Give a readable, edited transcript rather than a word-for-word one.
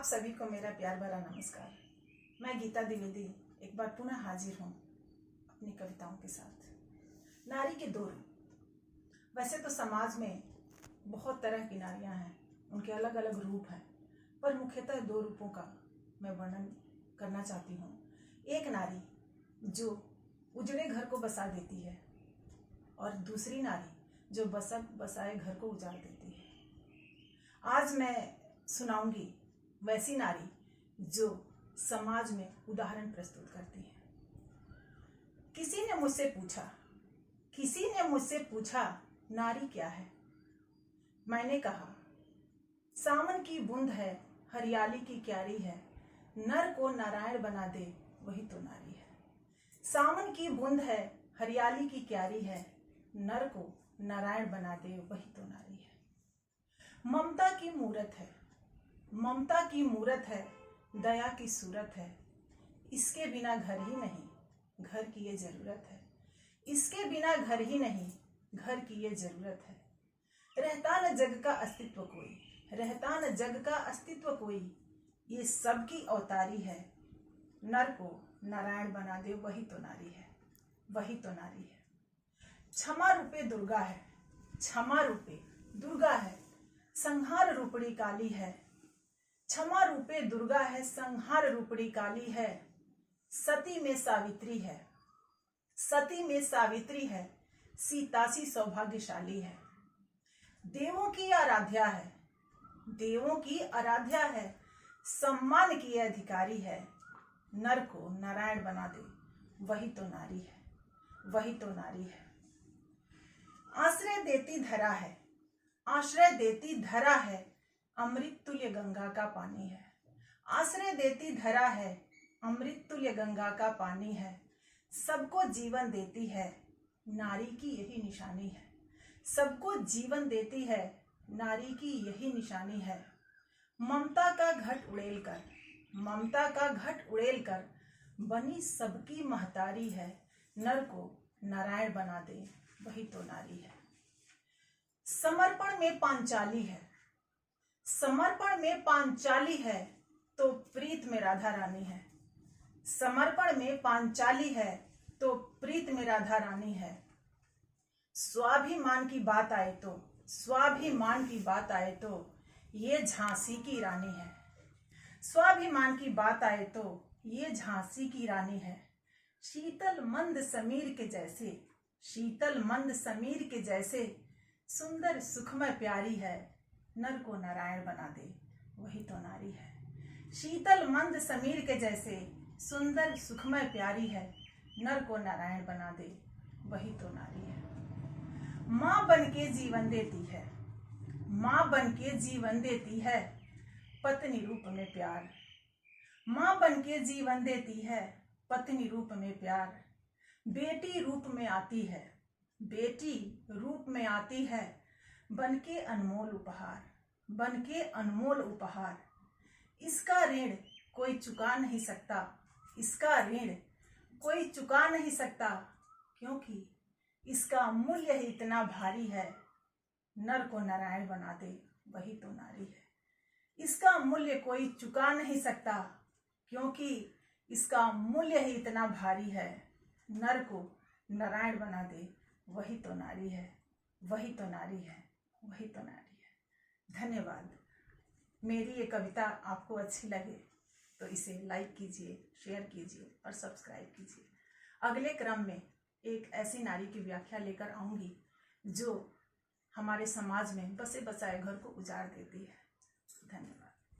आप सभी को मेरा प्यार भरा नमस्कार। मैं गीता द्विवेदी एक बार पुनः हाजिर हूँ अपनी कविताओं के साथ। नारी के दो रूप। वैसे तो समाज में बहुत तरह की नारियाँ हैं, उनके अलग अलग रूप हैं, पर मुख्यतः दो रूपों का मैं वर्णन करना चाहती हूँ। एक नारी जो उजड़े घर को बसा देती है और दूसरी नारी जो बसाए घर को उजाड़ देती है। आज मैं सुनाऊंगी वैसी नारी जो समाज में उदाहरण प्रस्तुत करती है। किसी ने मुझसे पूछा नारी क्या है। मैंने कहा सावन की बूंद है, हरियाली की क्यारी है, नर को नारायण बना दे वही तो नारी है। सावन की बूंद है, हरियाली की क्यारी है, नर को नारायण बना दे वही तो नारी है। ममता की मूरत है, दया की सूरत है, इसके बिना घर ही नहीं, घर की ये जरूरत है। इसके बिना घर ही नहीं, घर की ये जरूरत है। रहता न जग का अस्तित्व कोई, ये सबकी अवतारी है, नर को नारायण बना दे वही तो नारी है, वही तो नारी है। क्षमा रूपे दुर्गा है, संहार रूपड़ी काली है। क्षमा रूपे दुर्गा है, संहार रूपड़ी काली है। सती में सावित्री है, सीता सी सौभाग्यशाली है। देवों की आराध्या है, सम्मान की अधिकारी है, नर को नारायण बना दे वही तो नारी है, वही तो नारी है। आश्रय देती धरा है, अमृत तुल्य गंगा का पानी है। आश्रय देती धरा है, अमृत तुल्य गंगा का पानी है। सबको जीवन देती है, नारी की यही निशानी है। सबको जीवन देती है, नारी की यही निशानी है। ममता का घट उड़ेल कर बनी सबकी महतारी है, नर को नारायण बना दे वही तो नारी है। समर्पण में पांचाली है, तो प्रीत में राधा रानी है। समर्पण में पांचाली है, तो प्रीत में राधा रानी है। स्वाभिमान की बात आए तो ये झांसी की रानी है। स्वाभिमान की बात आए तो ये झांसी की रानी है। शीतल मंद समीर के जैसे सुंदर सुखमय प्यारी है, नर को नारायण बना दे वही तो नारी है। शीतल मंद समीर के जैसे सुंदर सुखमय प्यारी है, नर को नारायण बना दे वही तो नारी है। माँ बन के जीवन देती है, पत्नी रूप में प्यार। माँ बन के जीवन देती है, पत्नी रूप में प्यार। बेटी रूप में आती है, बन के अनमोल उपहार। इसका ऋण कोई चुका नहीं सकता, क्योंकि इसका मूल्य ही इतना भारी है, नर को नारायण बना दे वही तो नारी है। इसका मूल्य कोई चुका नहीं सकता, क्योंकि इसका मूल्य ही इतना भारी है, नर को नारायण बना दे वही तो नारी है, वही तो नारी है, वही तो नारी है। धन्यवाद। मेरी ये कविता आपको अच्छी लगे तो इसे लाइक कीजिए, शेयर कीजिए और सब्सक्राइब कीजिए। अगले क्रम में एक ऐसी नारी की व्याख्या लेकर आऊंगी जो हमारे समाज में बसे बसाए घर को उजाड़ देती है। धन्यवाद।